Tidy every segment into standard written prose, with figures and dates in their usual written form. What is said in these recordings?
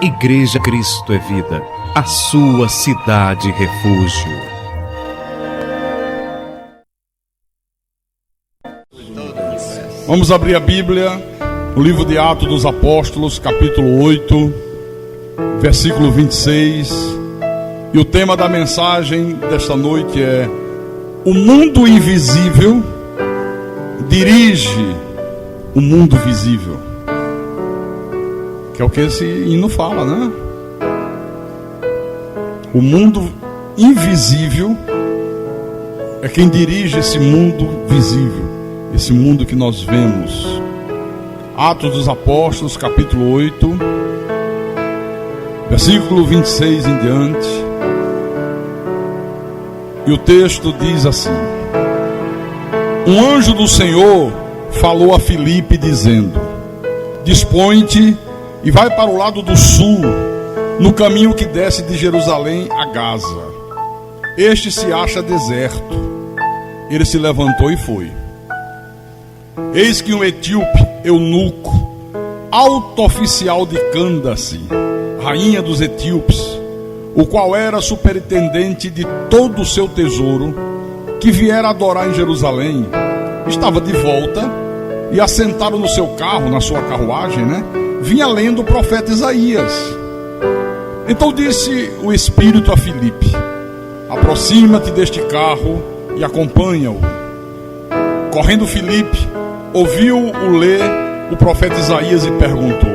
Igreja Cristo é Vida, a sua cidade refúgio. Vamos abrir a Bíblia, o livro de Atos dos Apóstolos, capítulo 8, versículo 26. E o tema da mensagem desta noite é: o mundo invisível dirige o mundo visível. Que é o que esse hino fala, né? O mundo invisível é quem dirige esse mundo visível, esse mundo que nós vemos. Atos dos Apóstolos, capítulo 8, versículo 26 em diante. E o texto diz assim: um anjo do Senhor falou a Filipe dizendo: dispõe-te e vai para o lado do sul, no caminho que desce de Jerusalém a Gaza. Este se acha deserto. Ele se levantou e foi. Eis que um etíope, eunuco, alto oficial de Cândace, rainha dos etíopes, o qual era superintendente de todo o seu tesouro, que viera adorar em Jerusalém, estava de volta e assentado no seu carro, na sua carruagem, vinha lendo o profeta Isaías. Então disse o Espírito a Filipe: aproxima-te deste carro e acompanha-o. Correndo Filipe, ouviu-o ler o profeta Isaías e perguntou: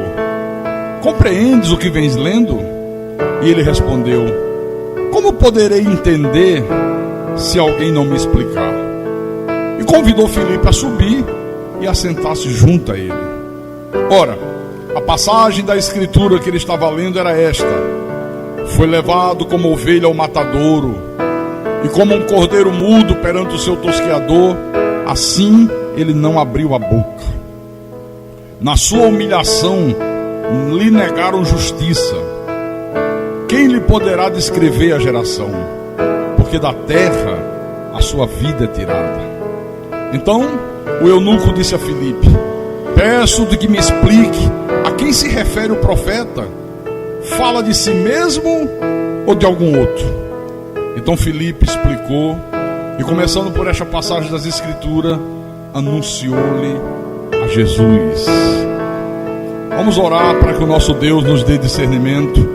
compreendes o que vens lendo? E ele respondeu: como poderei entender se alguém não me explicar? E convidou Filipe a subir e a sentar-se junto a ele. Ora, a passagem da escritura que ele estava lendo era esta: foi levado como ovelha ao matadouro, e como um cordeiro mudo perante o seu tosqueador, assim ele não abriu a boca. Na sua humilhação lhe negaram justiça. Quem lhe poderá descrever a geração? Porque da terra a sua vida é tirada. Então o eunuco disse a Filipe: peço-te que me explique a quem se refere o profeta. Fala de si mesmo ou de algum outro? Então Filipe explicou, e começando por esta passagem das Escrituras, anunciou-lhe a Jesus. Vamos orar para que o nosso Deus nos dê discernimento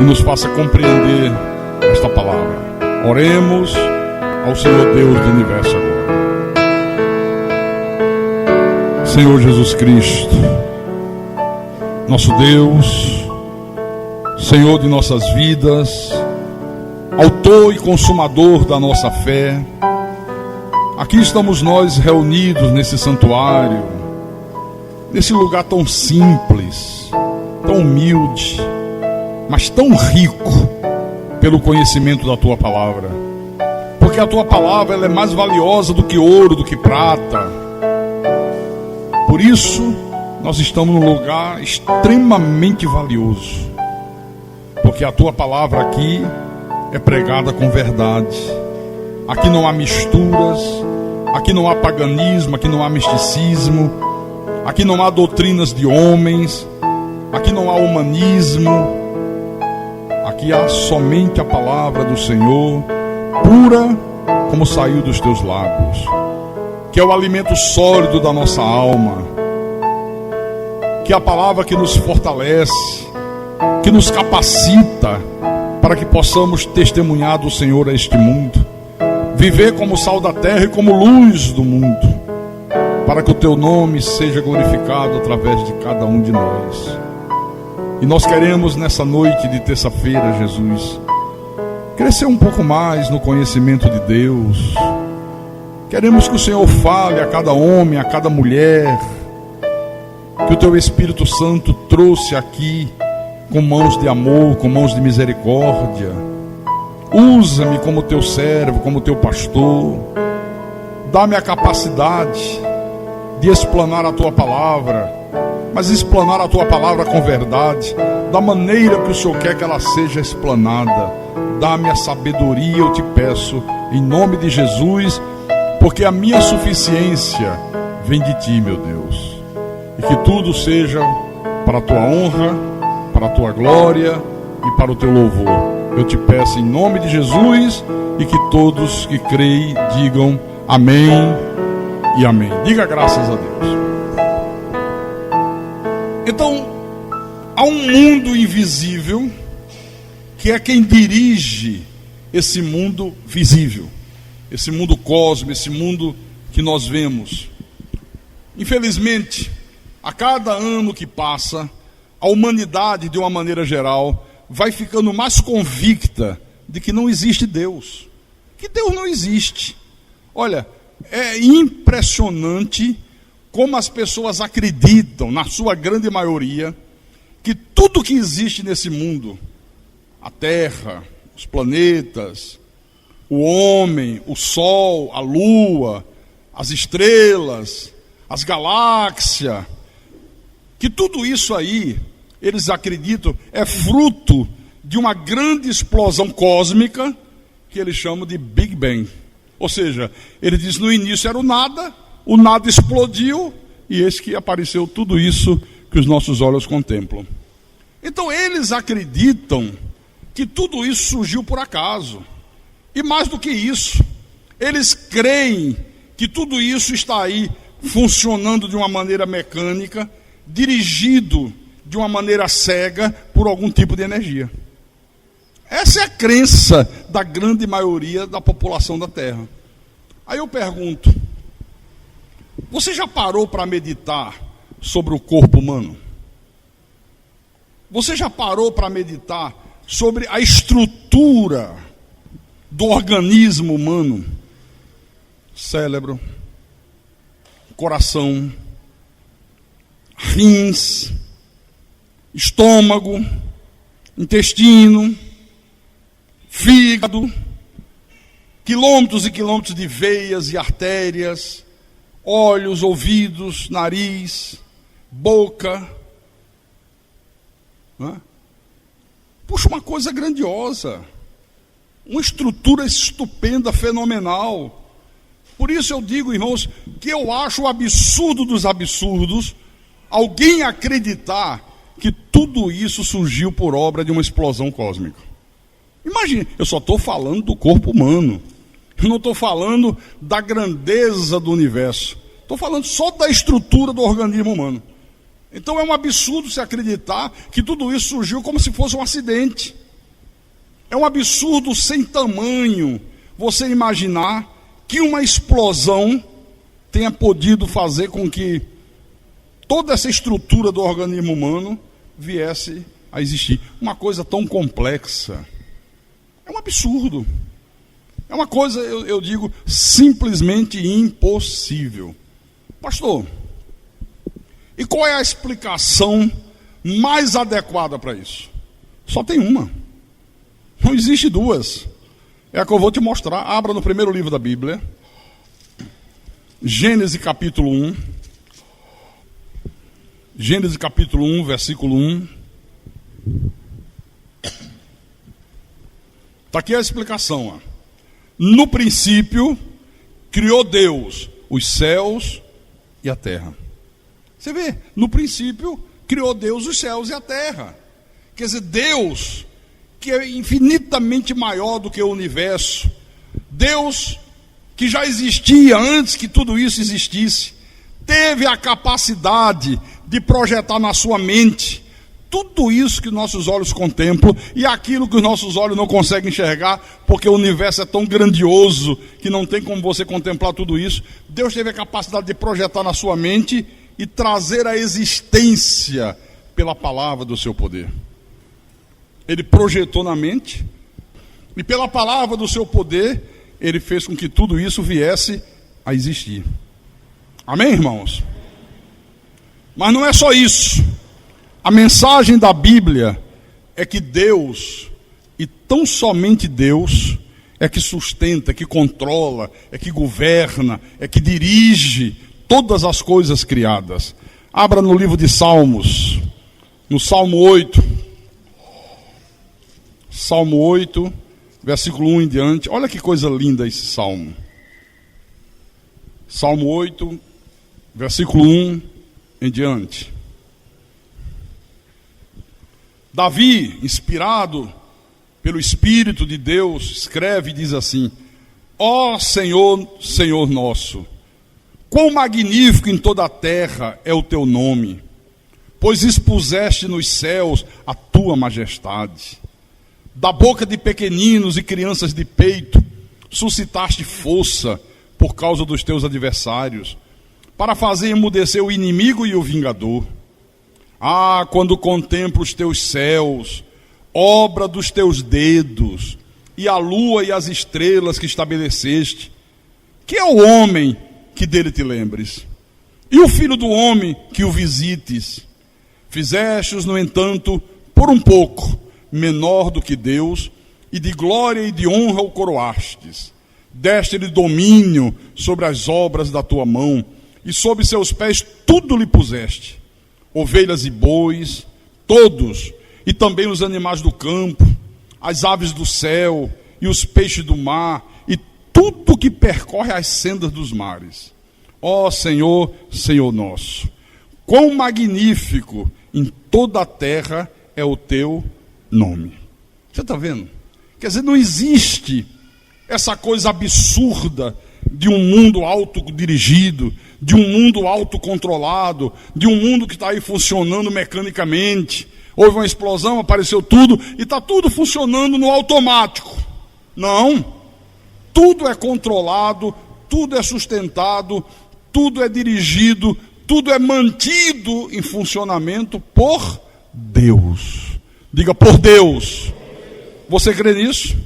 e nos faça compreender esta palavra. Oremos ao Senhor Deus do universo agora. Senhor Jesus Cristo, nosso Deus, Senhor de nossas vidas, autor e consumador da nossa fé, aqui estamos nós reunidos nesse santuário, nesse lugar tão simples, tão humilde, mas tão rico pelo conhecimento da Tua Palavra, porque a Tua Palavra ela é mais valiosa do que ouro, do que prata. Por isso nós estamos num lugar extremamente valioso, porque a Tua Palavra aqui é pregada com verdade. Aqui não há misturas, aqui não há paganismo, aqui não há misticismo, aqui não há doutrinas de homens, aqui não há humanismo. Aqui há somente a palavra do Senhor, pura como saiu dos teus lábios, que é o alimento sólido da nossa alma, que é a palavra que nos fortalece, que nos capacita para que possamos testemunhar do Senhor a este mundo, viver como sal da terra e como luz do mundo, para que o Teu nome seja glorificado através de cada um de nós. E nós queremos nessa noite de terça-feira, Jesus, crescer um pouco mais no conhecimento de Deus. Queremos que o Senhor fale a cada homem, a cada mulher, que o Teu Espírito Santo trouxe aqui com mãos de amor, com mãos de misericórdia. Usa-me como Teu servo, como Teu pastor. Dá-me a capacidade de explanar a Tua palavra, mas explanar a Tua palavra com verdade, da maneira que o Senhor quer que ela seja explanada. Dá-me a sabedoria, eu te peço, em nome de Jesus, porque a minha suficiência vem de Ti, meu Deus. E que tudo seja para a Tua honra, para a tua glória e para o teu louvor. Eu te peço em nome de Jesus, e que todos que creem digam amém e amém. Diga graças a Deus. Então, há um mundo invisível que é quem dirige esse mundo visível, esse mundo cósmico, esse mundo que nós vemos. Infelizmente, a cada ano que passa, a humanidade, de uma maneira geral, vai ficando mais convicta de que não existe Deus, que Deus não existe. Olha, é impressionante como as pessoas acreditam, na sua grande maioria, que tudo que existe nesse mundo, a Terra, os planetas, o homem, o Sol, a Lua, as estrelas, as galáxias, que tudo isso aí, eles acreditam, é fruto de uma grande explosão cósmica, que eles chamam de Big Bang. Ou seja, ele diz, no início era o nada explodiu, e eis que apareceu tudo isso que os nossos olhos contemplam. Então eles acreditam que tudo isso surgiu por acaso. E mais do que isso, eles creem que tudo isso está aí funcionando de uma maneira mecânica, dirigido de uma maneira cega por algum tipo de energia. Essa é a crença da grande maioria da população da Terra. Aí eu pergunto, você já parou para meditar sobre o corpo humano? Você já parou para meditar sobre a estrutura do organismo humano? Cérebro, coração, rins, estômago, intestino, fígado, quilômetros e quilômetros de veias e artérias, olhos, ouvidos, nariz, boca. Puxa, uma coisa grandiosa, uma estrutura estupenda, fenomenal. Por isso eu digo, irmãos, que eu acho o absurdo dos absurdos alguém acreditar que tudo isso surgiu por obra de uma explosão cósmica. Imagine, eu só estou falando do corpo humano, eu não estou falando da grandeza do universo, estou falando só da estrutura do organismo humano. Então é um absurdo se acreditar que tudo isso surgiu como se fosse um acidente. É um absurdo sem tamanho você imaginar que uma explosão tenha podido fazer com que toda essa estrutura do organismo humano viesse a existir. Uma coisa tão complexa. É um absurdo. É uma coisa, eu digo, simplesmente impossível. Pastor, e qual é a explicação mais adequada para isso? Só tem uma. Não existe duas. É a que eu vou te mostrar. Abra no primeiro livro da Bíblia. Gênesis capítulo 1. Gênesis capítulo 1, versículo 1. Está aqui a explicação. Ó. No princípio, criou Deus os céus e a terra. Você vê, no princípio, criou Deus os céus e a terra. Quer dizer, Deus, que é infinitamente maior do que o universo, Deus que já existia antes que tudo isso existisse, teve a capacidade de projetar na sua mente tudo isso que nossos olhos contemplam e aquilo que os nossos olhos não conseguem enxergar, porque o universo é tão grandioso que não tem como você contemplar tudo isso. Deus teve a capacidade de projetar na sua mente e trazer a existência pela palavra do seu poder. Ele projetou na mente e pela palavra do seu poder ele fez com que tudo isso viesse a existir. Amém, irmãos? Mas não é só isso. A mensagem da Bíblia é que Deus, e tão somente Deus, é que sustenta, é que controla, é que governa, é que dirige todas as coisas criadas. Abra no livro de Salmos, no Salmo 8. Salmo 8, versículo 1 em diante. Olha que coisa linda esse salmo. Salmo 8, versículo 1 em diante. Davi, inspirado pelo Espírito de Deus, escreve e diz assim: ó Senhor, Senhor nosso, quão magnífico em toda a terra é o teu nome, pois expuseste nos céus a tua majestade. Da boca de pequeninos e crianças de peito, suscitaste força por causa dos teus adversários, para fazer emudecer o inimigo e o vingador. Ah, quando contemplo os teus céus, obra dos teus dedos, e a lua e as estrelas que estabeleceste, que é o homem que dele te lembres, e o filho do homem que o visites. Fizeste-os, no entanto, por um pouco menor do que Deus, e de glória e de honra o coroastes. Deste-lhe domínio sobre as obras da tua mão, e sob seus pés tudo lhe puseste, ovelhas e bois, todos, e também os animais do campo, as aves do céu e os peixes do mar, e tudo que percorre as sendas dos mares. Ó Senhor, Senhor nosso, quão magnífico em toda a terra é o teu nome. Você está vendo? Quer dizer, não existe essa coisa absurda de um mundo autodirigido, de um mundo autocontrolado, de um mundo que está aí funcionando mecanicamente. Houve uma explosão, apareceu tudo, e está tudo funcionando no automático. Não. Tudo é controlado, tudo é sustentado, tudo é dirigido, tudo é mantido em funcionamento por Deus. Diga, por Deus. Você crê nisso?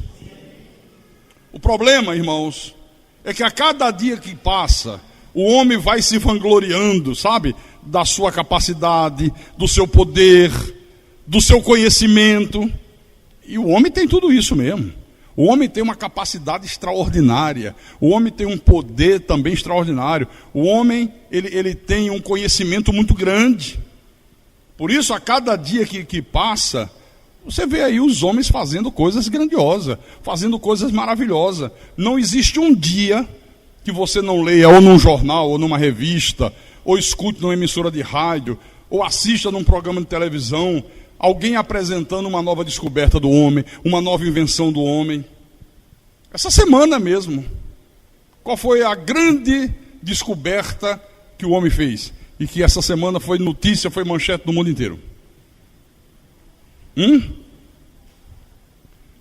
O problema, irmãos, é que a cada dia que passa, o homem vai se vangloriando, sabe? Da sua capacidade, do seu poder, do seu conhecimento. E o homem tem tudo isso mesmo. O homem tem uma capacidade extraordinária. O homem tem um poder também extraordinário. O homem, ele tem um conhecimento muito grande. Por isso, a cada dia que passa, você vê aí os homens fazendo coisas grandiosas, fazendo coisas maravilhosas. Não existe um dia que você não leia ou num jornal, ou numa revista, ou escute numa emissora de rádio, ou assista num programa de televisão, alguém apresentando uma nova descoberta do homem, uma nova invenção do homem. Essa semana mesmo, qual foi a grande descoberta que o homem fez? E que essa semana foi notícia, foi manchete do mundo inteiro.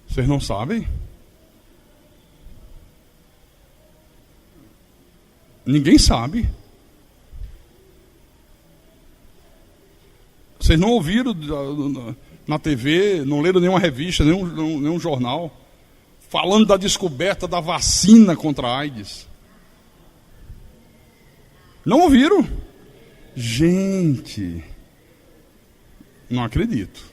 Vocês não sabem? Ninguém sabe. Vocês não ouviram na TV, não leram nenhuma revista, nenhum jornal, falando da descoberta da vacina contra a AIDS. Não ouviram? Gente, não acredito.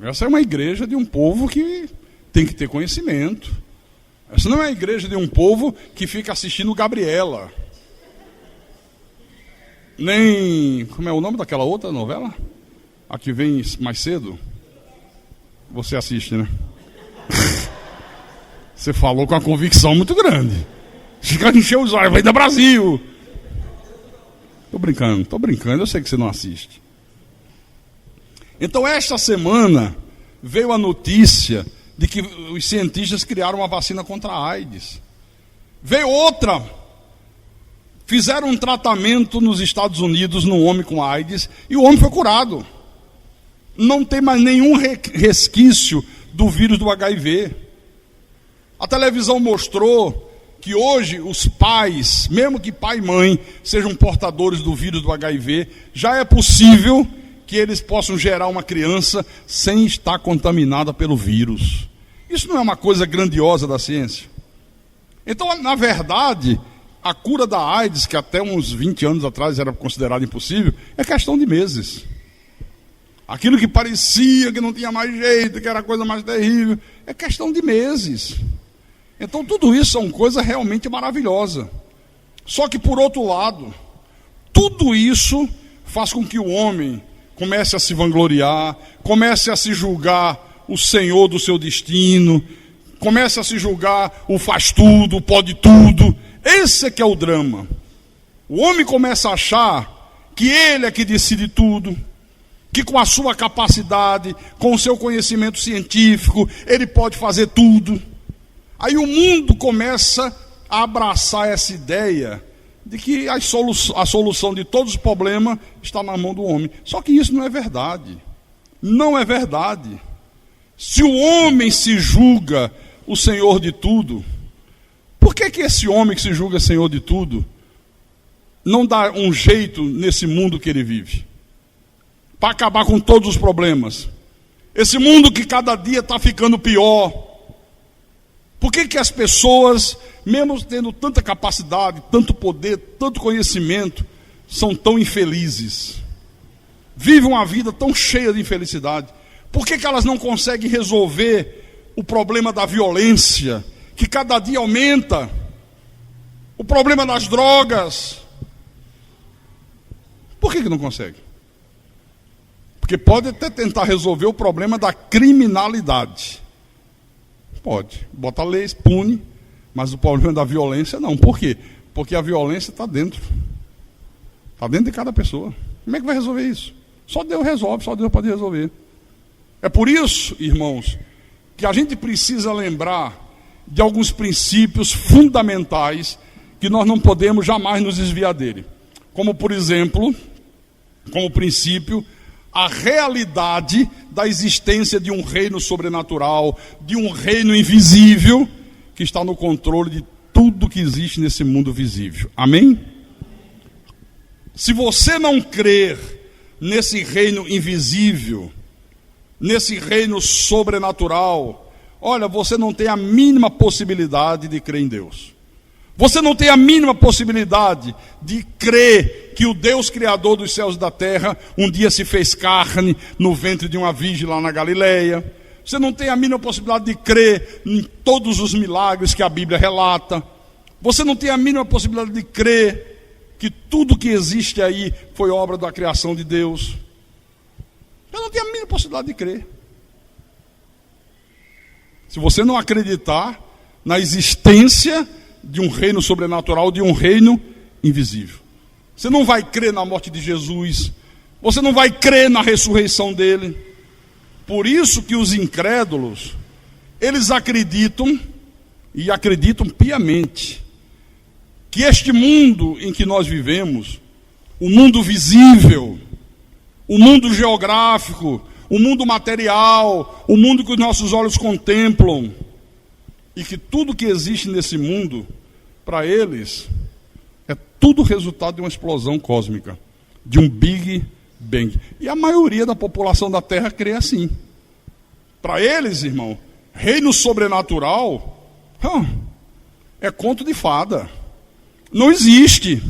Essa é uma igreja de um povo que tem que ter conhecimento. Essa não é a igreja de um povo que fica assistindo Gabriela. Nem... Como é o nome daquela outra novela? A que vem mais cedo? Você assiste, né? Você falou com uma convicção muito grande. Fica de encher os olhos, vai da Brasil. Tô brincando, eu sei que você não assiste. Então, esta semana, veio a notícia de que os cientistas criaram uma vacina contra a AIDS. Veio outra. Fizeram um tratamento nos Estados Unidos no homem com AIDS e o homem foi curado. Não tem mais nenhum resquício do vírus do HIV. A televisão mostrou que hoje os pais, mesmo que pai e mãe sejam portadores do vírus do HIV, já é possível que eles possam gerar uma criança sem estar contaminada pelo vírus. Isso não é uma coisa grandiosa da ciência? Então, na verdade, a cura da AIDS, que até uns 20 anos atrás era considerada impossível, é questão de meses. Aquilo que parecia que não tinha mais jeito, que era a coisa mais terrível, é questão de meses. Então, tudo isso são coisas realmente maravilhosas. Só que, por outro lado, tudo isso faz com que o homem comece a se vangloriar, comece a se julgar o senhor do seu destino, comece a se julgar o faz tudo, o pode tudo. Esse é que é o drama. O homem começa a achar que ele é que decide tudo, que com a sua capacidade, com o seu conhecimento científico, ele pode fazer tudo. Aí o mundo começa a abraçar essa ideia de que a solução de todos os problemas está na mão do homem. Só que isso não é verdade. Não é verdade. Se o homem se julga o senhor de tudo, por que esse homem que se julga senhor de tudo não dá um jeito nesse mundo que ele vive? Para acabar com todos os problemas. Esse mundo que cada dia está ficando pior. Por que as pessoas, mesmo tendo tanta capacidade, tanto poder, tanto conhecimento, são tão infelizes? Vivem uma vida tão cheia de infelicidade. Por que elas não conseguem resolver o problema da violência, que cada dia aumenta? O problema das drogas. Por que não consegue? Porque pode até tentar resolver o problema da criminalidade. Pode. Bota leis, pune. Mas o problema da violência não. Por quê? Porque a violência está dentro. Está dentro de cada pessoa. Como é que vai resolver isso? Só Deus resolve, só Deus pode resolver. É por isso, irmãos, que a gente precisa lembrar de alguns princípios fundamentais que nós não podemos jamais nos desviar dele. Como, por exemplo, como princípio, a realidade da existência de um reino sobrenatural, de um reino invisível, que está no controle de tudo que existe nesse mundo visível. Amém? Se você não crer nesse reino invisível, nesse reino sobrenatural, olha, você não tem a mínima possibilidade de crer em Deus. Você não tem a mínima possibilidade de crer que o Deus Criador dos céus e da terra um dia se fez carne no ventre de uma virgem lá na Galileia. Você não tem a mínima possibilidade de crer em todos os milagres que a Bíblia relata. Você não tem a mínima possibilidade de crer que tudo que existe aí foi obra da criação de Deus. Você não tem a mínima possibilidade de crer. Se você não acreditar na existência de um reino sobrenatural, de um reino invisível. Você não vai crer na morte de Jesus. Você não vai crer na ressurreição dele. Por isso que os incrédulos, eles acreditam, e acreditam piamente, que este mundo em que nós vivemos, o mundo visível, o mundo geográfico, o mundo material, o mundo que os nossos olhos contemplam, e que tudo que existe nesse mundo, para eles, é tudo resultado de uma explosão cósmica, de um Big Bang. E a maioria da população da Terra crê assim. Para eles, irmão, reino sobrenatural é conto de fada. Não existe.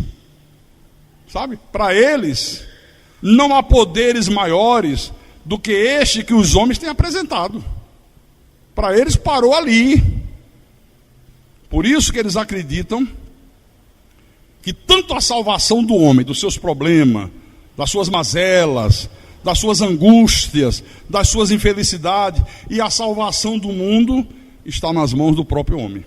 Sabe? Para eles, não há poderes maiores do que este que os homens têm apresentado. Para eles parou ali. Por isso que eles acreditam que tanto a salvação do homem, dos seus problemas, das suas mazelas, das suas angústias, das suas infelicidades, e a salvação do mundo está nas mãos do próprio homem.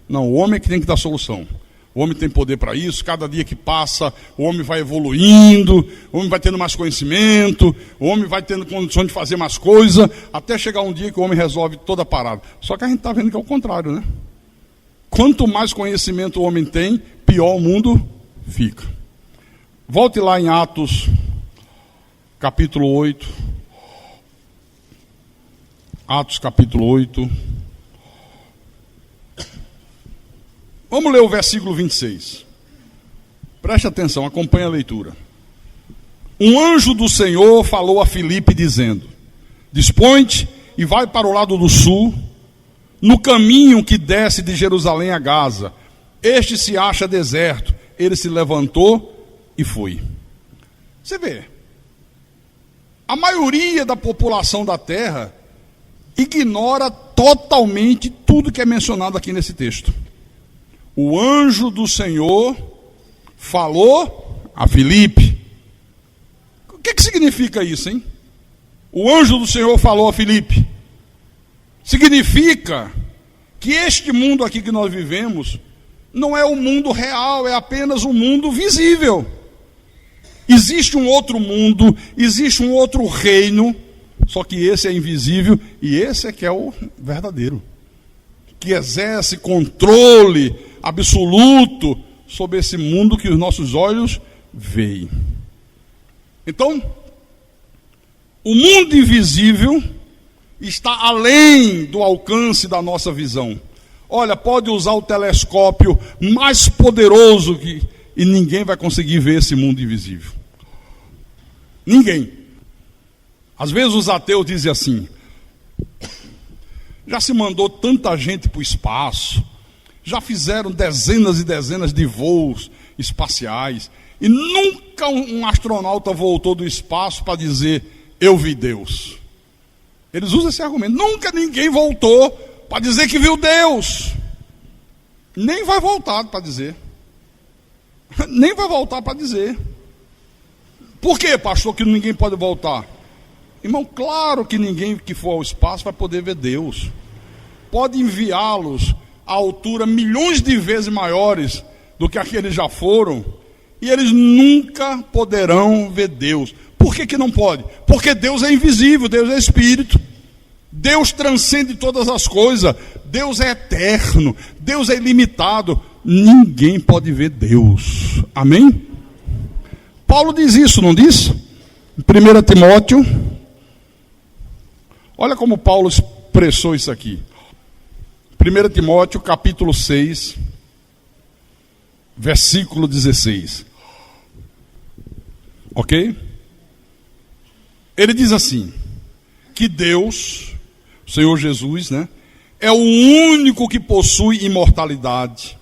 Não, o homem é que tem que dar solução. O homem tem poder para isso. Cada dia que passa, o homem vai evoluindo, o homem vai tendo mais conhecimento, o homem vai tendo condições de fazer mais coisas, até chegar um dia que o homem resolve toda a parada. Só que a gente está vendo que é o contrário, né? Quanto mais conhecimento o homem tem, pior o mundo fica. Volte lá em Atos, capítulo 8. Atos, capítulo 8. Vamos ler o versículo 26. Preste atenção, acompanhe a leitura. Um anjo do Senhor falou a Filipe dizendo: dispõe-te e vai para o lado do sul, no caminho que desce de Jerusalém a Gaza. Este se acha deserto. Ele se levantou e foi. Você vê, a maioria da população da terra ignora totalmente tudo que é mencionado aqui nesse texto. O anjo do Senhor falou a Filipe. O que significa isso, hein? O anjo do Senhor falou a Filipe. Significa que este mundo aqui que nós vivemos não é o mundo real, é apenas um mundo visível. Existe um outro mundo, existe um outro reino, só que esse é invisível e esse é que é o verdadeiro, que exerce controle absoluto sobre esse mundo que os nossos olhos veem. Então, o mundo invisível está além do alcance da nossa visão. Olha, pode usar o telescópio mais poderoso e ninguém vai conseguir ver esse mundo invisível. Ninguém. Às vezes os ateus dizem assim: já se mandou tanta gente para o espaço, já fizeram dezenas e dezenas de voos espaciais, e nunca um astronauta voltou do espaço para dizer, eu vi Deus. Eles usam esse argumento. Nunca ninguém voltou para dizer que viu Deus. Nem vai voltar para dizer. Nem vai voltar para dizer. Por que, pastor, que ninguém pode voltar? Irmão, claro que ninguém que for ao espaço vai poder ver Deus. Pode enviá-los a altura milhões de vezes maiores do que aqueles já foram, e eles nunca poderão ver Deus. Por que não pode? Porque Deus é invisível, Deus é espírito. Deus transcende todas as coisas. Deus é eterno, Deus é ilimitado. Ninguém pode ver Deus. Amém? Paulo diz isso, não diz? Em 1 Timóteo. Olha como Paulo expressou isso aqui. 1 Timóteo capítulo 6, versículo 16. Ok? Ele diz assim, que Deus, o Senhor Jesus, né, é o único que possui imortalidade,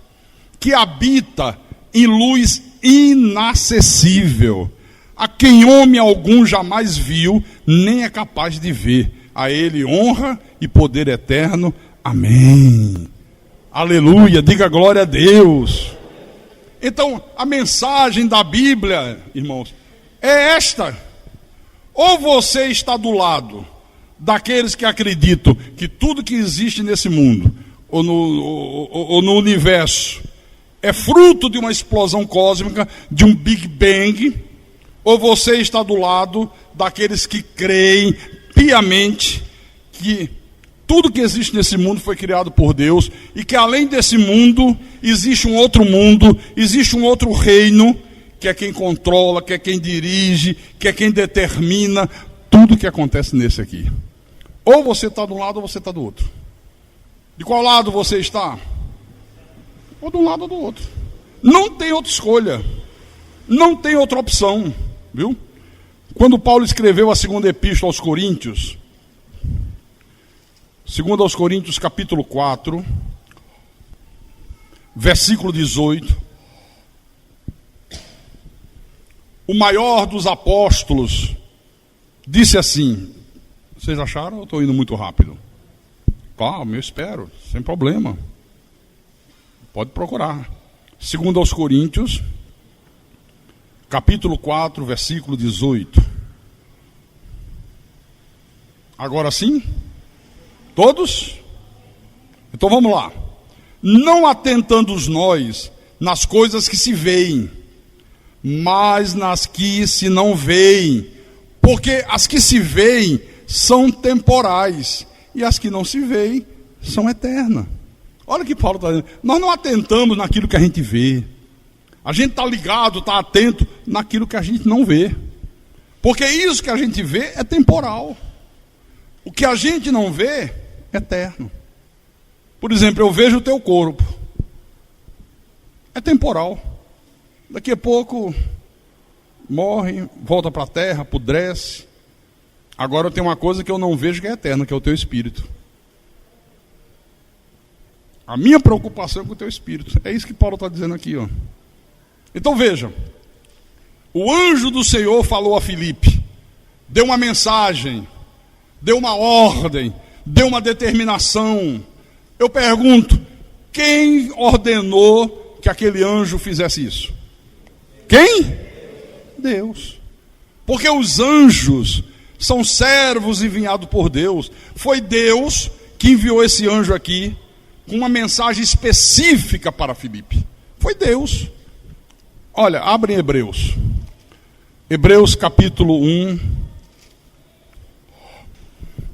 que habita em luz inacessível, a quem homem algum jamais viu, nem é capaz de ver. A ele honra e poder eterno. Amém. Aleluia, diga glória a Deus. Então, a mensagem da Bíblia, irmãos, é esta. Ou você está do lado daqueles que acreditam que tudo que existe nesse mundo, ou no universo, é fruto de uma explosão cósmica, de um Big Bang, ou você está do lado daqueles que creem piamente que tudo que existe nesse mundo foi criado por Deus, e que além desse mundo, existe um outro mundo, existe um outro reino, que é quem controla, que é quem dirige, que é quem determina tudo que acontece nesse aqui. Ou você está de um lado ou você está do outro. De qual lado você está? Ou de um lado ou do outro. Não tem outra escolha. Não tem outra opção. Viu? Quando Paulo escreveu a segunda epístola aos Coríntios, 2 aos Coríntios capítulo 4, versículo 18, o maior dos apóstolos disse assim, vocês acharam ou eu estou indo muito rápido? Calma, eu espero, sem problema. Pode procurar. 2 aos Coríntios, capítulo 4, versículo 18. Agora sim? Todos? Então vamos lá. Não atentando nós nas coisas que se veem, mas nas que se não veem. Porque as que se veem são temporais, e as que não se veem são eternas. Olha o que Paulo está dizendo. Nós não atentamos naquilo que a gente vê. A gente está ligado, está atento naquilo que a gente não vê. Porque isso que a gente vê é temporal. O que a gente não vê é eterno. Por exemplo, eu vejo o teu corpo. É temporal. Daqui a pouco morre, volta para a terra, apodrece. Agora eu tenho uma coisa que eu não vejo que é eterna, que é o teu espírito. A minha preocupação é com o teu espírito. É isso que Paulo está dizendo aqui, ó. Então veja, o anjo do Senhor falou a Filipe, deu uma mensagem, deu uma ordem, deu uma determinação. Eu pergunto, quem ordenou que aquele anjo fizesse isso? Quem? Deus. Porque os anjos são servos enviados por Deus. Foi Deus que enviou esse anjo aqui com uma mensagem específica para Filipe. Foi Deus. Olha, abre em Hebreus. Hebreus capítulo 1,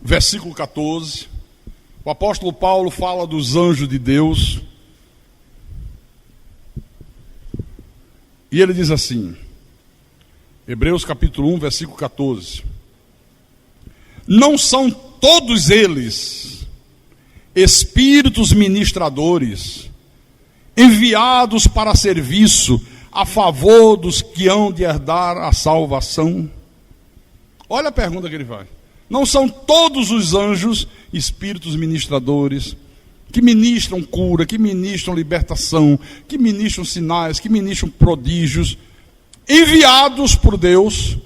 versículo 14. O apóstolo Paulo fala dos anjos de Deus. E ele diz assim, Hebreus capítulo 1, versículo 14. Não são todos eles espíritos ministradores, enviados para serviço a favor dos que hão de herdar a salvação? Olha a pergunta que ele faz. Não são todos os anjos espíritos ministradores, que ministram cura, que ministram libertação, que ministram sinais, que ministram prodígios, enviados por Deus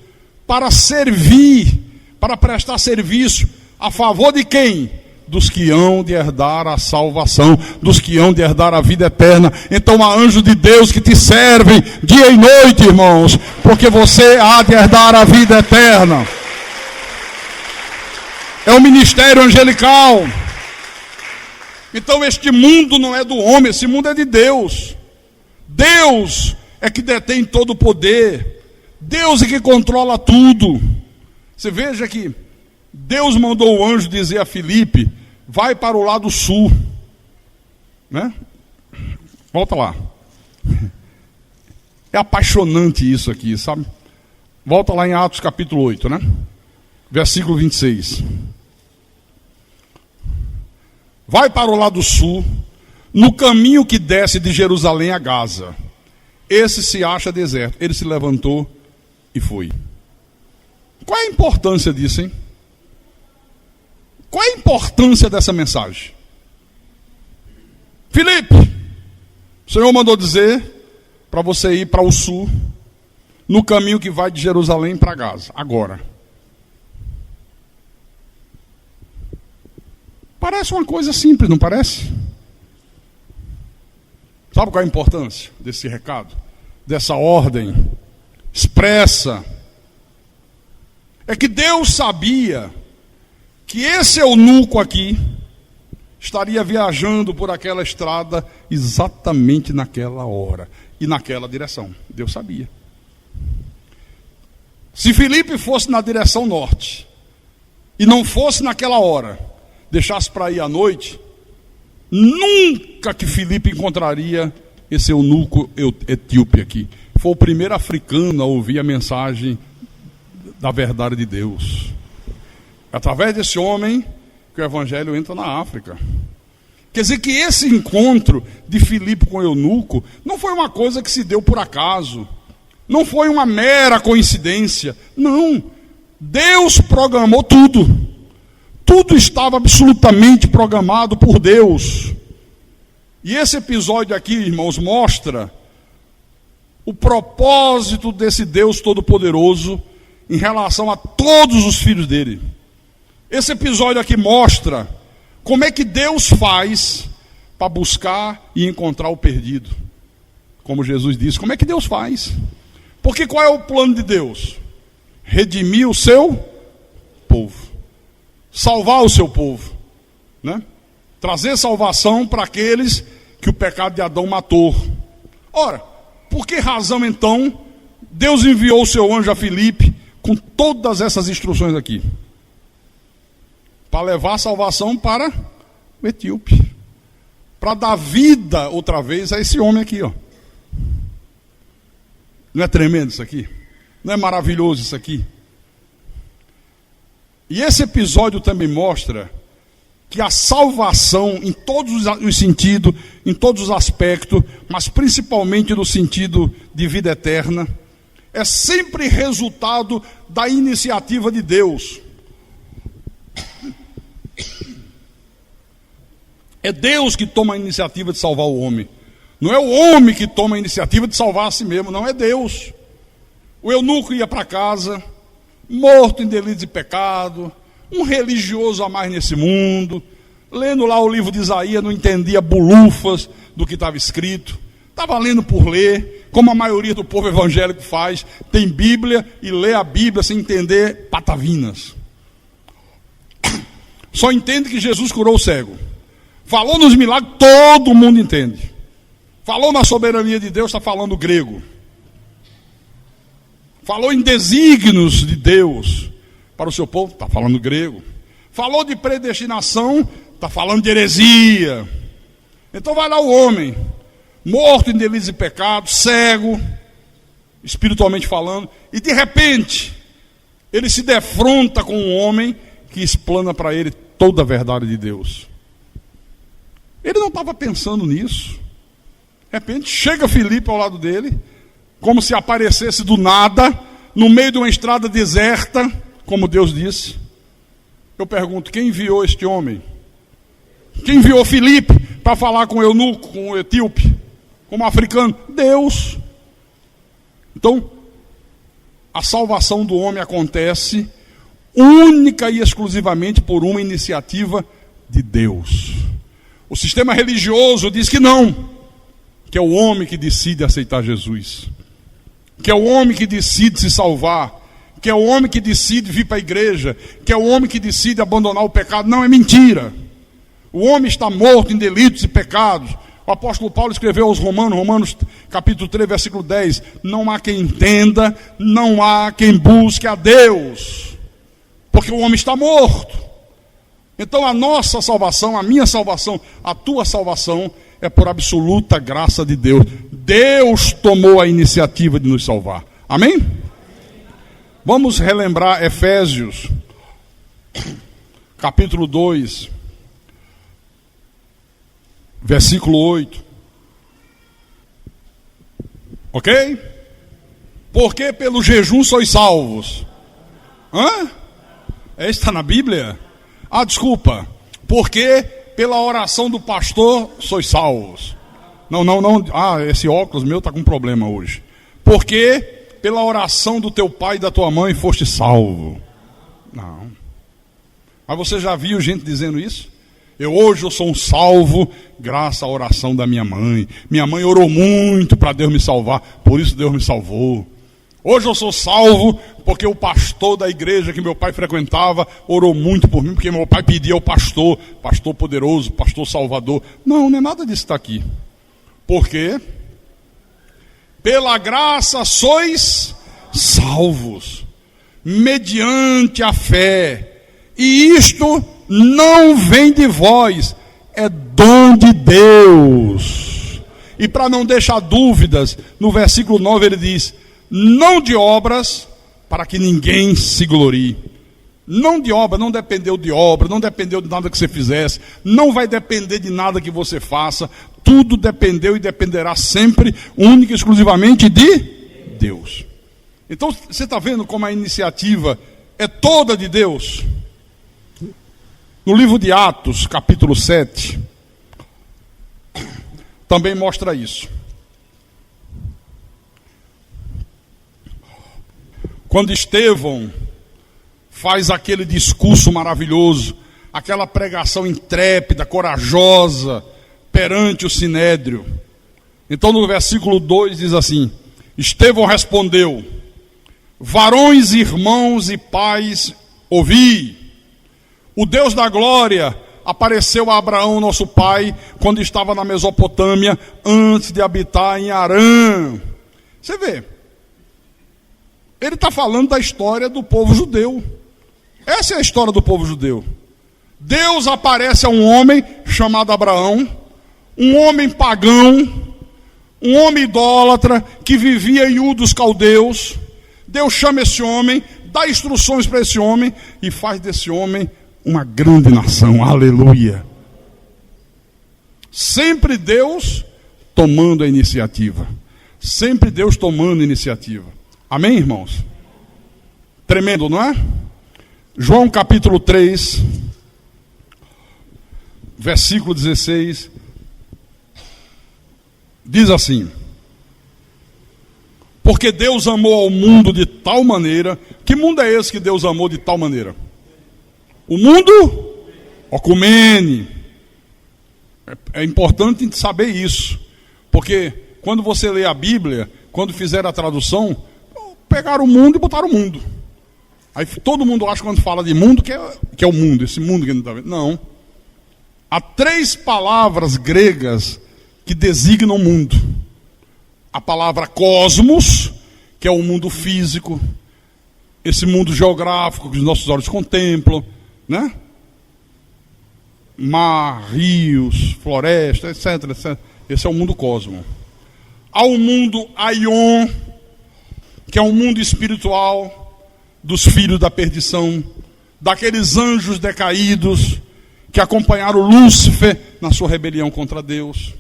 para servir, para prestar serviço a favor de quem? Dos que hão de herdar a salvação, dos que hão de herdar a vida eterna. Então há anjos de Deus que te servem dia e noite, irmãos, porque você há de herdar a vida eterna. É o ministério angelical. Então este mundo não é do homem, esse mundo é de Deus. Deus é que detém todo o poder. Deus é que controla tudo. Você veja que Deus mandou o anjo dizer a Filipe, vai para o lado sul. Né? Volta lá. É apaixonante isso aqui, sabe? Volta lá em Atos capítulo 8, né? Versículo 26. Vai para o lado sul, no caminho que desce de Jerusalém a Gaza. Esse se acha deserto. Ele se levantou e foi. Qual é a importância disso, hein? Qual é a importância dessa mensagem? Filipe, o Senhor mandou dizer para você ir para o sul, no caminho que vai de Jerusalém para Gaza. Agora. Parece uma coisa simples, não parece? Sabe qual é a importância desse recado? Dessa ordem expressa? É que Deus sabia que esse eunuco aqui estaria viajando por aquela estrada exatamente naquela hora e naquela direção. Deus sabia. Se Filipe fosse na direção norte e não fosse naquela hora, deixasse para ir à noite, nunca que Filipe encontraria esse eunuco etíope aqui. Foi o primeiro africano a ouvir a mensagem da verdade de Deus. Através desse homem que o evangelho entra na África. Quer dizer que esse encontro de Filipe com o eunuco não foi uma coisa que se deu por acaso. Não foi uma mera coincidência. Não. Deus programou tudo. Tudo estava absolutamente programado por Deus. E esse episódio aqui, irmãos, mostra o propósito desse Deus Todo-Poderoso em relação a todos os filhos dele. Esse episódio aqui mostra como é que Deus faz para buscar e encontrar o perdido. Como Jesus disse, como é que Deus faz? Porque qual é o plano de Deus? Redimir o seu povo. Salvar o seu povo. Né? Trazer salvação para aqueles que o pecado de Adão matou. Ora, por que razão então Deus enviou o seu anjo a Filipe com todas essas instruções aqui? Para levar a salvação para o etíope. Para dar vida outra vez a esse homem aqui, ó. Não é tremendo isso aqui? Não é maravilhoso isso aqui? E esse episódio também mostra que a salvação, em todos os sentidos, em todos os aspectos, mas principalmente no sentido de vida eterna, é sempre resultado da iniciativa de Deus. É Deus que toma a iniciativa de salvar o homem. Não é o homem que toma a iniciativa de salvar a si mesmo, não, é Deus. O eunuco ia para casa, morto em delitos e pecado, um religioso a mais nesse mundo, lendo lá o livro de Isaías, não entendia bulufas do que estava escrito, estava lendo por ler, como a maioria do povo evangélico faz, tem Bíblia e lê a Bíblia sem entender patavinas. Só entende que Jesus curou o cego. Falou nos milagres, todo mundo entende. Falou na soberania de Deus, está falando grego. Falou em desígnios de Deus para o seu povo, está falando grego. Falou de predestinação, está falando de heresia. Então vai lá o homem, morto em delitos e pecados, cego, espiritualmente falando, e de repente, ele se defronta com um homem que explana para ele toda a verdade de Deus. Ele não estava pensando nisso. De repente, chega Filipe ao lado dele, como se aparecesse do nada, no meio de uma estrada deserta, como Deus disse. Eu pergunto, quem enviou este homem? Quem enviou Filipe para falar com o eunuco, com o etíope, com o africano? Deus. Então, a salvação do homem acontece única e exclusivamente por uma iniciativa de Deus. O sistema religioso diz que não, que é o homem que decide aceitar Jesus, que é o homem que decide se salvar, que é o homem que decide vir para a igreja, que é o homem que decide abandonar o pecado. Não, é mentira. O homem está morto em delitos e pecados. O apóstolo Paulo escreveu aos Romanos capítulo 3, versículo 10, não há quem entenda, não há quem busque a Deus, porque o homem está morto. Então a nossa salvação, a minha salvação, a tua salvação é por absoluta graça de Deus. Deus tomou a iniciativa de nos salvar. Amém? Vamos relembrar Efésios, capítulo 2, versículo 8. Ok? Porque pelo jejum sois salvos. Hã? Está na Bíblia? Ah, desculpa. Porque pela oração do pastor sois salvos. Não. Ah, esse óculos meu está com problema hoje. Porque pela oração do teu pai e da tua mãe foste salvo. Não. Mas você já viu gente dizendo isso? Hoje eu sou um salvo graças à oração da minha mãe. Minha mãe orou muito para Deus me salvar, por isso Deus me salvou. Hoje eu sou salvo porque o pastor da igreja que meu pai frequentava orou muito por mim, porque meu pai pedia ao pastor, pastor poderoso, pastor salvador. Não é nada disso que está aqui. Porque pela graça sois salvos, mediante a fé. E isto não vem de vós, é dom de Deus. E para não deixar dúvidas, no versículo 9 ele diz, não de obras, para que ninguém se glorie. Não de obra, não dependeu de obra, não dependeu de nada que você fizesse, não vai depender de nada que você faça, tudo dependeu e dependerá sempre, única e exclusivamente de Deus. Então, você está vendo como a iniciativa é toda de Deus? No livro de Atos, capítulo 7, também mostra isso. Quando Estevão faz aquele discurso maravilhoso, aquela pregação intrépida, corajosa, perante o sinédrio. Então no versículo 2 diz assim, Estevão respondeu, varões, irmãos e pais, ouvi. O Deus da glória apareceu a Abraão, nosso pai, quando estava na Mesopotâmia, antes de habitar em Harã. Você vê, ele está falando da história do povo judeu. Essa é a história do povo judeu. Deus aparece a um homem chamado Abraão, um homem pagão, um homem idólatra, que vivia em Ur dos Caldeus. Deus chama esse homem, dá instruções para esse homem, e faz desse homem uma grande nação, aleluia. Sempre Deus tomando a iniciativa. Sempre Deus tomando a iniciativa. Amém, irmãos? Tremendo, não é? João capítulo 3, versículo 16, diz assim, porque Deus amou ao mundo de tal maneira, que mundo é esse que Deus amou de tal maneira? O mundo ocumene. É importante saber isso, porque quando você lê a Bíblia, quando fizer a tradução, pegaram o mundo e botaram o mundo. Aí todo mundo acha quando fala de mundo que é o mundo, esse mundo que a gente está vendo. Não. Há 3 palavras gregas que designam mundo. A palavra cosmos, que é o mundo físico, esse mundo geográfico que os nossos olhos contemplam, né? Mar, rios, floresta, etc, etc. Esse é o mundo cosmo. Há o mundo aion, que é um mundo espiritual dos filhos da perdição, daqueles anjos decaídos que acompanharam Lúcifer na sua rebelião contra Deus.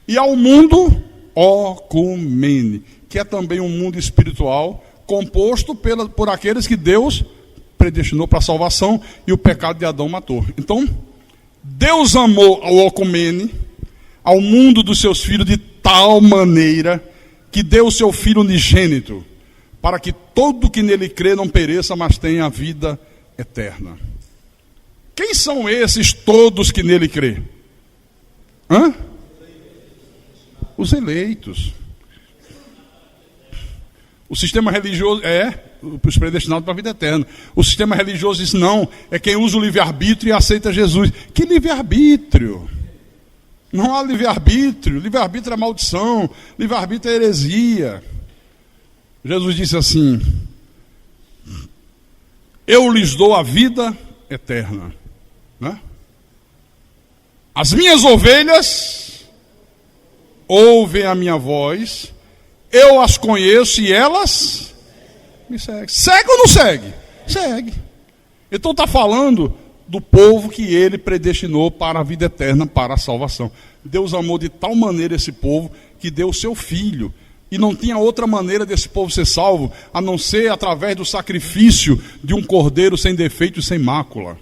E há o mundo ocumene, que é também um mundo espiritual composto por aqueles que Deus predestinou para a salvação e o pecado de Adão matou. Então, Deus amou ao ocumene, ao mundo dos seus filhos, de tal maneira que deu o seu Filho unigênito, para que todo que nele crê não pereça, mas tenha a vida eterna. Quem são esses todos que nele crê? Os eleitos. O sistema religioso os predestinados para a vida eterna. O sistema religioso diz não, é quem usa o livre-arbítrio e aceita Jesus. Que livre-arbítrio? Não há livre-arbítrio. Livre-arbítrio é maldição. Livre-arbítrio é heresia. Jesus disse assim: eu lhes dou a vida eterna, né? As minhas ovelhas ouvem a minha voz, eu as conheço e elas me seguem. Segue ou não segue? Segue. Então está falando do povo que ele predestinou para a vida eterna, para a salvação. Deus amou de tal maneira esse povo que deu o seu Filho. E não tinha outra maneira desse povo ser salvo, a não ser através do sacrifício de um cordeiro sem defeito e sem mácula,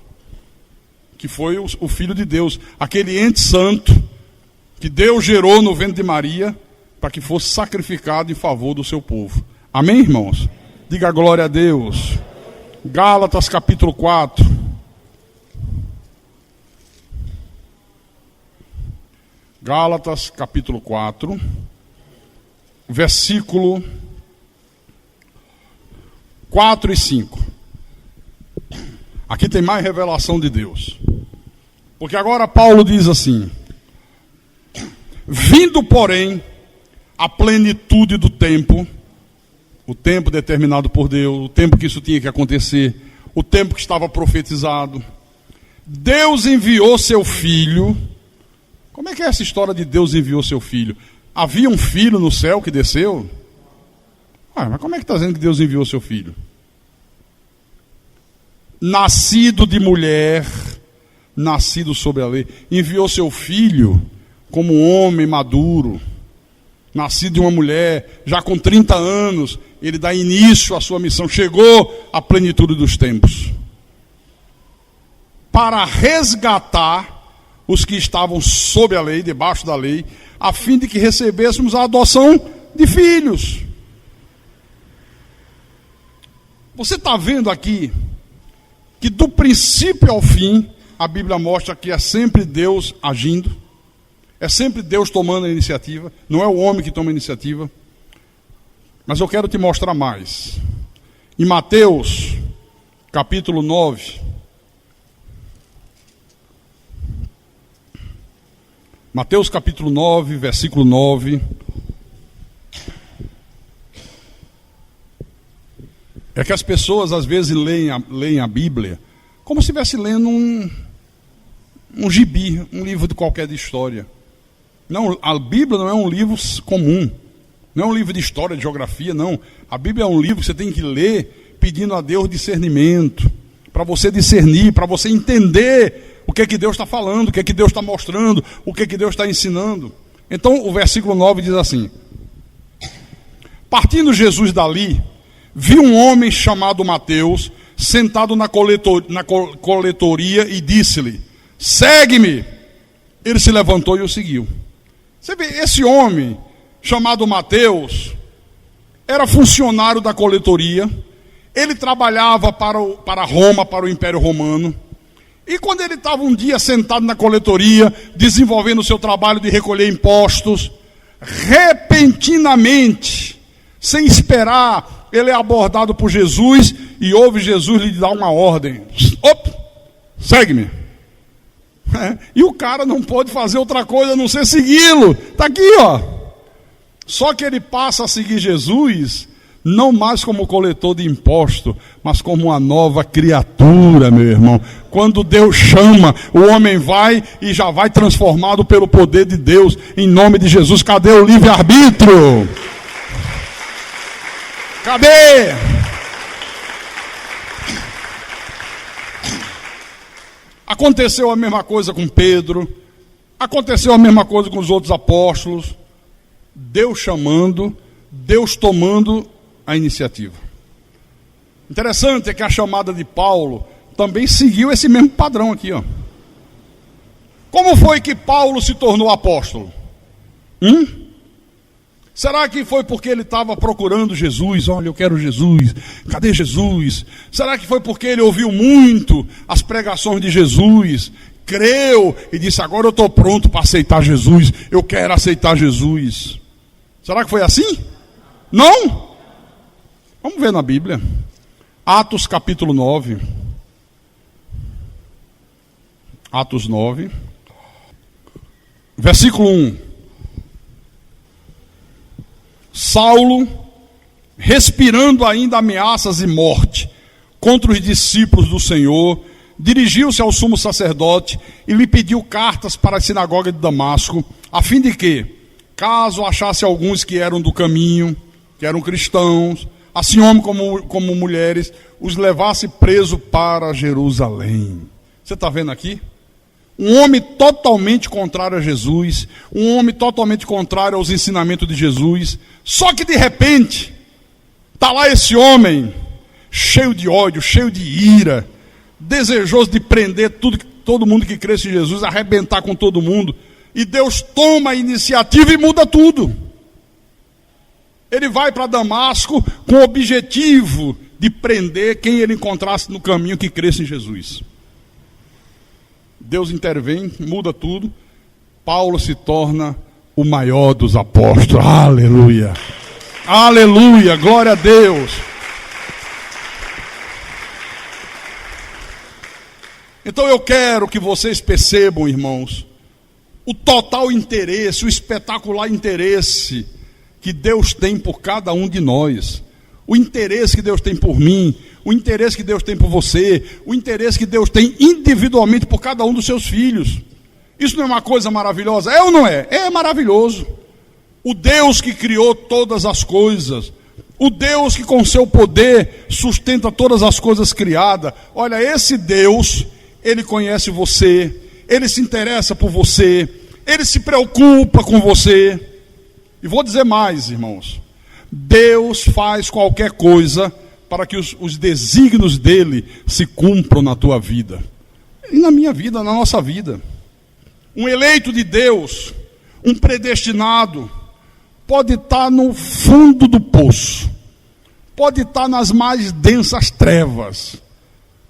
que foi o Filho de Deus, aquele ente santo que Deus gerou no ventre de Maria, para que fosse sacrificado em favor do seu povo. Amém, irmãos? Diga glória a Deus. Gálatas capítulo 4. Gálatas capítulo 4. Versículo 4 e 5. Aqui tem mais revelação de Deus. Porque agora Paulo diz assim: vindo, porém, a plenitude do tempo, o tempo determinado por Deus, o tempo que isso tinha que acontecer, o tempo que estava profetizado, Deus enviou seu Filho. Como é que é essa história de Deus enviou seu Filho? Havia um filho no céu que desceu? Mas como é que está dizendo que Deus enviou seu Filho? Nascido de mulher, nascido sob a lei. Enviou seu Filho como um homem maduro, nascido de uma mulher, já com 30 anos, ele dá início à sua missão. Chegou à plenitude dos tempos. Para resgatar os que estavam sob a lei, debaixo da lei, a fim de que recebêssemos a adoção de filhos. Você está vendo aqui que do princípio ao fim, a Bíblia mostra que é sempre Deus agindo, é sempre Deus tomando a iniciativa, não é o homem que toma a iniciativa. Mas eu quero te mostrar mais. Em Mateus, capítulo 9, Mateus capítulo 9, versículo 9. É que as pessoas às vezes leem a Bíblia como se estivesse lendo um gibi, um livro de qualquer de história. Não, a Bíblia não é um livro comum, não é um livro de história, de geografia, não. A Bíblia é um livro que você tem que ler pedindo a Deus discernimento, para você discernir, para você entender o que é que Deus está falando, o que é que Deus está mostrando, o que é que Deus está ensinando. Então o versículo 9 diz assim: partindo Jesus dali, viu um homem chamado Mateus sentado na coletoria e disse-lhe: segue-me. Ele se levantou e o seguiu. Você vê, esse homem chamado Mateus era funcionário da coletoria. Ele trabalhava para Roma, para o Império Romano. E quando ele estava um dia sentado na coletoria, desenvolvendo o seu trabalho de recolher impostos, repentinamente, sem esperar, ele é abordado por Jesus e ouve Jesus lhe dar uma ordem: segue-me. E o cara não pode fazer outra coisa a não ser segui-lo. Está aqui, ó. Só que ele passa a seguir Jesus, não mais como coletor de imposto, mas como uma nova criatura, meu irmão. Quando Deus chama, o homem vai e já vai transformado pelo poder de Deus, em nome de Jesus. Cadê o livre-arbítrio? Cadê? Aconteceu a mesma coisa com Pedro, aconteceu a mesma coisa com os outros apóstolos. Deus chamando, Deus tomando a iniciativa. Interessante é que a chamada de Paulo também seguiu esse mesmo padrão aqui, ó. Como foi que Paulo se tornou apóstolo? Será que foi porque ele estava procurando Jesus? Olha, eu quero Jesus. Cadê Jesus? Será que foi porque ele ouviu muito as pregações de Jesus, creu e disse, agora eu estou pronto para aceitar Jesus, eu quero aceitar Jesus? Será que foi assim? Não? Vamos ver na Bíblia. Atos capítulo 9. Atos 9. Versículo 1. Saulo, respirando ainda ameaças e morte contra os discípulos do Senhor, dirigiu-se ao sumo sacerdote e lhe pediu cartas para a sinagoga de Damasco, a fim de que, caso achasse alguns que eram do caminho, que eram cristãos, assim homens como mulheres, os levasse preso para Jerusalém. Você está vendo aqui? Um homem totalmente contrário a Jesus, um homem totalmente contrário aos ensinamentos de Jesus, só que de repente, está lá esse homem, cheio de ódio, cheio de ira, desejoso de prender todo mundo que cresce em Jesus, arrebentar com todo mundo, e Deus toma a iniciativa e muda tudo. Ele vai para Damasco com o objetivo de prender quem ele encontrasse no caminho que cresce em Jesus. Deus intervém, muda tudo. Paulo se torna o maior dos apóstolos. Aleluia! Aleluia! Glória a Deus! Então eu quero que vocês percebam, irmãos, o total interesse, o espetacular interesse que Deus tem por cada um de nós. O interesse que Deus tem por mim, o interesse que Deus tem por você, o interesse que Deus tem individualmente por cada um dos seus filhos. Isso não é uma coisa maravilhosa? É ou não é? É maravilhoso. O Deus que criou todas as coisas, o Deus que com seu poder sustenta todas as coisas criadas. Olha, esse Deus, Ele conhece você, Ele se interessa por você, Ele se preocupa com você. E vou dizer mais, irmãos. Deus faz qualquer coisa para que os desígnios dele se cumpram na tua vida. E na minha vida, na nossa vida. Um eleito de Deus, um predestinado, pode estar no fundo do poço, pode estar nas mais densas trevas,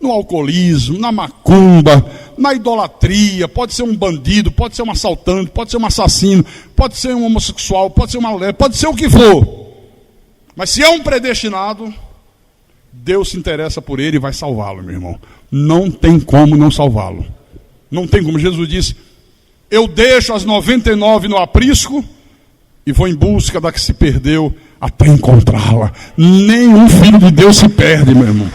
no alcoolismo, na macumba, na idolatria, pode ser um bandido, pode ser um assaltante, pode ser um assassino, pode ser um homossexual, pode ser uma mulher, pode ser o que for. Mas se é um predestinado, Deus se interessa por ele e vai salvá-lo, meu irmão. Não tem como não salvá-lo. Não tem como. Jesus disse, eu deixo as 99 no aprisco e vou em busca da que se perdeu até encontrá-la. Nenhum filho de Deus se perde, meu irmão.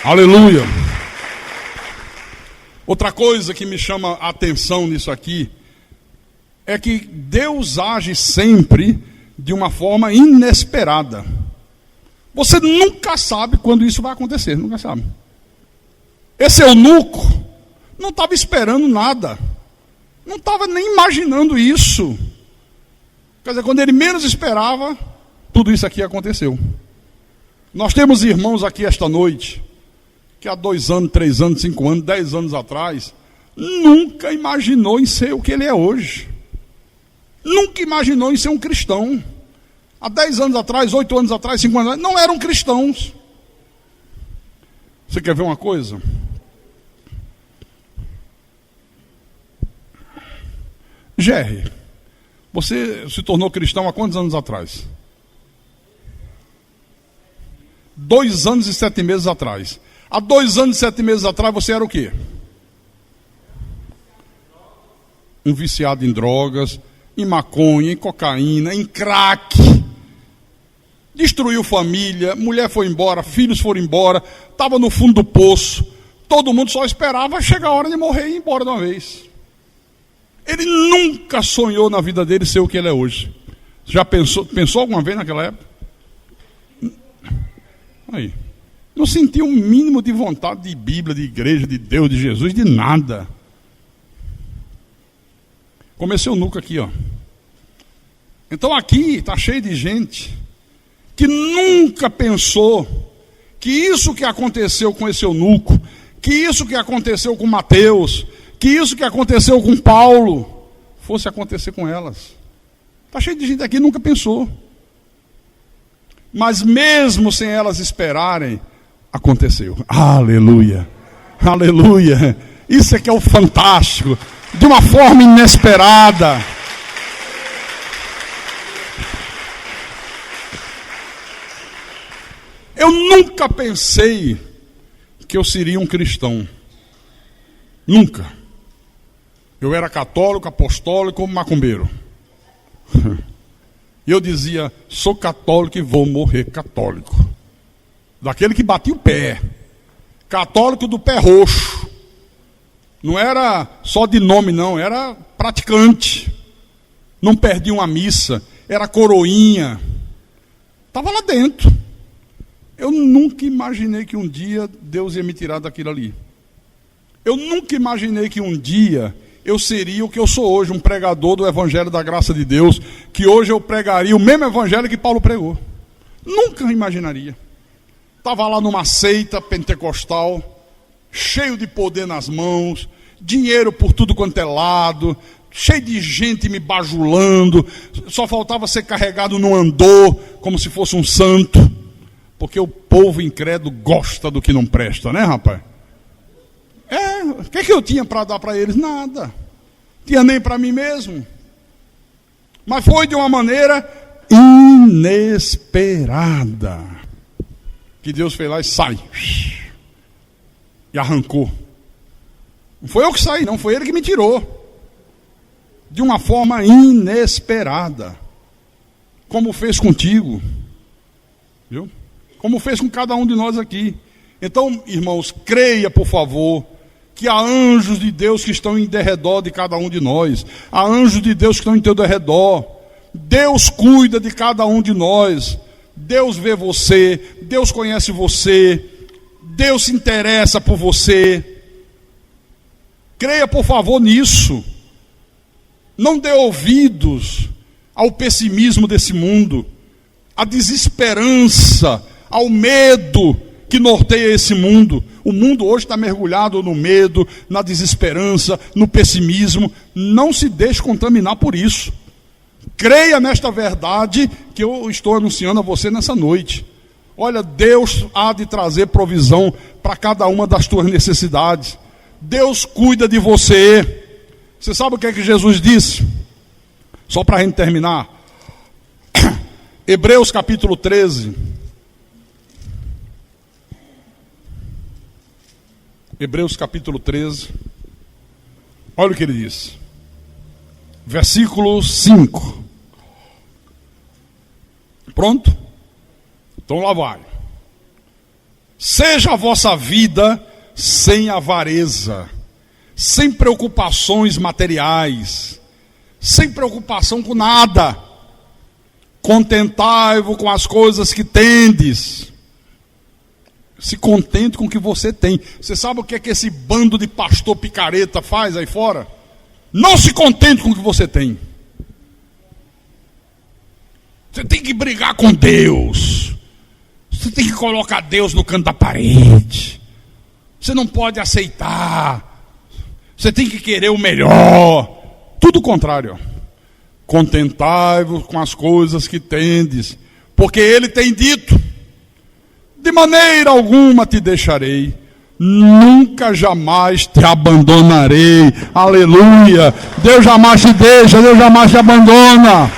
Aleluia. Outra coisa que me chama a atenção nisso aqui é que Deus age sempre de uma forma inesperada. Você nunca sabe quando isso vai acontecer, nunca sabe. Esse eunuco não estava esperando nada, não estava nem imaginando isso. Quer dizer, quando ele menos esperava, tudo isso aqui aconteceu. Nós temos irmãos aqui esta noite, que há 2 anos, 3 anos, 5 anos, 10 anos atrás, nunca imaginou em ser o que ele é hoje. Nunca imaginou em ser um cristão. Há 10 anos atrás, 8 anos atrás, 5 anos atrás, não eram cristãos. Você quer ver uma coisa? Jerry, você se tornou cristão há quantos anos atrás? 2 anos e 7 meses atrás. Há 2 anos e 7 meses atrás você era o quê? Um viciado em drogas, em maconha, em cocaína, em crack. Destruiu família, mulher foi embora, filhos foram embora, estava no fundo do poço. Todo mundo só esperava chegar a hora de morrer e ir embora de uma vez. Ele nunca sonhou na vida dele ser o que ele é hoje. Já pensou alguma vez naquela época? Aí. Não sentiu um mínimo de vontade de Bíblia, de igreja, de Deus, de Jesus, de nada. Comecei o nuco aqui, ó. Então aqui está cheio de gente que nunca pensou que isso que aconteceu com esse eunuco, que isso que aconteceu com Mateus, que isso que aconteceu com Paulo, fosse acontecer com elas. Está cheio de gente aqui que nunca pensou. Mas mesmo sem elas esperarem, aconteceu. Aleluia, aleluia. Isso é que é o fantástico, de uma forma inesperada. Eu nunca pensei que eu seria um cristão. Nunca. Eu era católico, apostólico, macumbeiro. E eu dizia, sou católico e vou morrer católico. Daquele que batia o pé. Católico do pé roxo. Não era só de nome não, era praticante. Não perdia uma missa, era coroinha. Estava lá dentro. Eu nunca imaginei que um dia Deus ia me tirar daquilo ali. Eu nunca imaginei que um dia eu seria o que eu sou hoje, um pregador do Evangelho da Graça de Deus, que hoje eu pregaria o mesmo Evangelho que Paulo pregou. Nunca imaginaria. Estava lá numa seita pentecostal, cheio de poder nas mãos, dinheiro por tudo quanto é lado, cheio de gente me bajulando, só faltava ser carregado no andor, como se fosse um santo, porque o povo incrédulo gosta do que não presta, né, rapaz? O que eu tinha para dar para eles? Nada. Tinha nem para mim mesmo. Mas foi de uma maneira inesperada que Deus fez lá e sai. E arrancou. Não foi eu que saí, não. Foi ele que me tirou. De uma forma inesperada. Como fez contigo. Viu? Como fez com cada um de nós aqui. Então, irmãos, creia, por favor, que há anjos de Deus que estão em derredor de cada um de nós. Há anjos de Deus que estão em teu derredor. Deus cuida de cada um de nós. Deus vê você. Deus conhece você. Deus se interessa por você. Creia, por favor, nisso. Não dê ouvidos ao pessimismo desse mundo, à desesperança, ao medo que norteia esse mundo. O mundo hoje está mergulhado no medo, na desesperança, no pessimismo. Não se deixe contaminar por isso. Creia nesta verdade que eu estou anunciando a você nessa noite. Olha, Deus há de trazer provisão para cada uma das tuas necessidades. Deus cuida de você. Você sabe o que é que Jesus disse? Só para a gente terminar. Hebreus capítulo 13. Hebreus capítulo 13. Olha o que ele diz. Versículo 5. Pronto? Então lá vai. Seja a vossa vida sem avareza, sem preocupações materiais, sem preocupação com nada. Contentai-vos com as coisas que tendes. Se contente com o que você tem. Você sabe o que é que esse bando de pastor picareta faz aí fora? Não se contente com o que você tem. Você tem que brigar com Deus. Você tem que colocar Deus no canto da parede. Você não pode aceitar. Você tem que querer o melhor. Tudo o contrário. Contentai-vos com as coisas que tendes, porque Ele tem dito: de maneira alguma te deixarei, nunca jamais te abandonarei. Aleluia. Deus jamais te deixa, Deus jamais te abandona.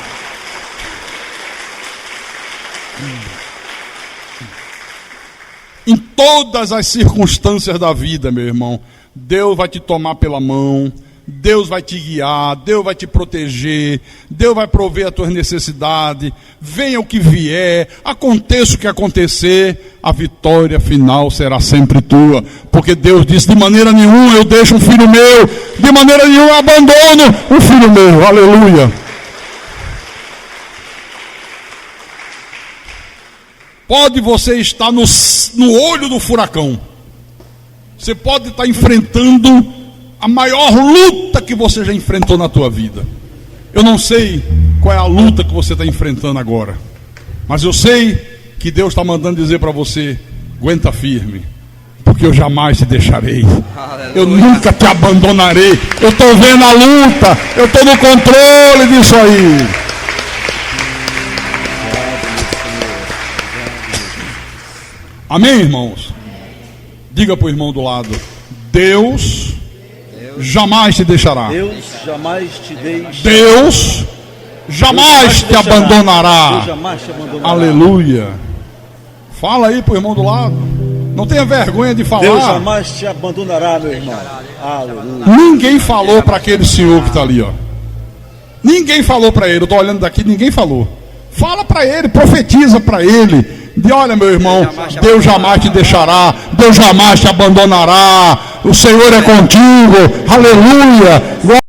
Em todas as circunstâncias da vida, meu irmão, Deus vai te tomar pela mão, Deus vai te guiar, Deus vai te proteger, Deus vai prover as tuas necessidades, venha o que vier, aconteça o que acontecer, a vitória final será sempre tua, porque Deus disse, de maneira nenhuma eu deixo um filho meu, de maneira nenhuma eu abandono um filho meu, aleluia. Pode você estar no olho do furacão, você pode estar enfrentando a maior luta que você já enfrentou na tua vida. Eu não sei qual é a luta que você está enfrentando agora, mas eu sei que Deus está mandando dizer para você, aguenta firme, porque eu jamais te deixarei. Aleluia. Eu nunca te abandonarei. Eu estou vendo a luta, eu estou no controle disso aí. Amém, irmãos? Diga para o irmão do lado, Deus jamais te deixará. Deus jamais te deixará. Deus jamais te abandonará. Deus jamais te abandonará. Aleluia. Fala aí pro irmão do lado. Não tenha vergonha de falar. Deus jamais te abandonará, meu irmão. Aleluia. Ninguém falou para aquele senhor que está ali, ó. Ninguém falou para ele. Eu estou olhando daqui, ninguém falou. Fala para ele, profetiza para ele. De olha, meu irmão, Deus jamais te deixará, Deus jamais te abandonará, o Senhor é contigo, aleluia.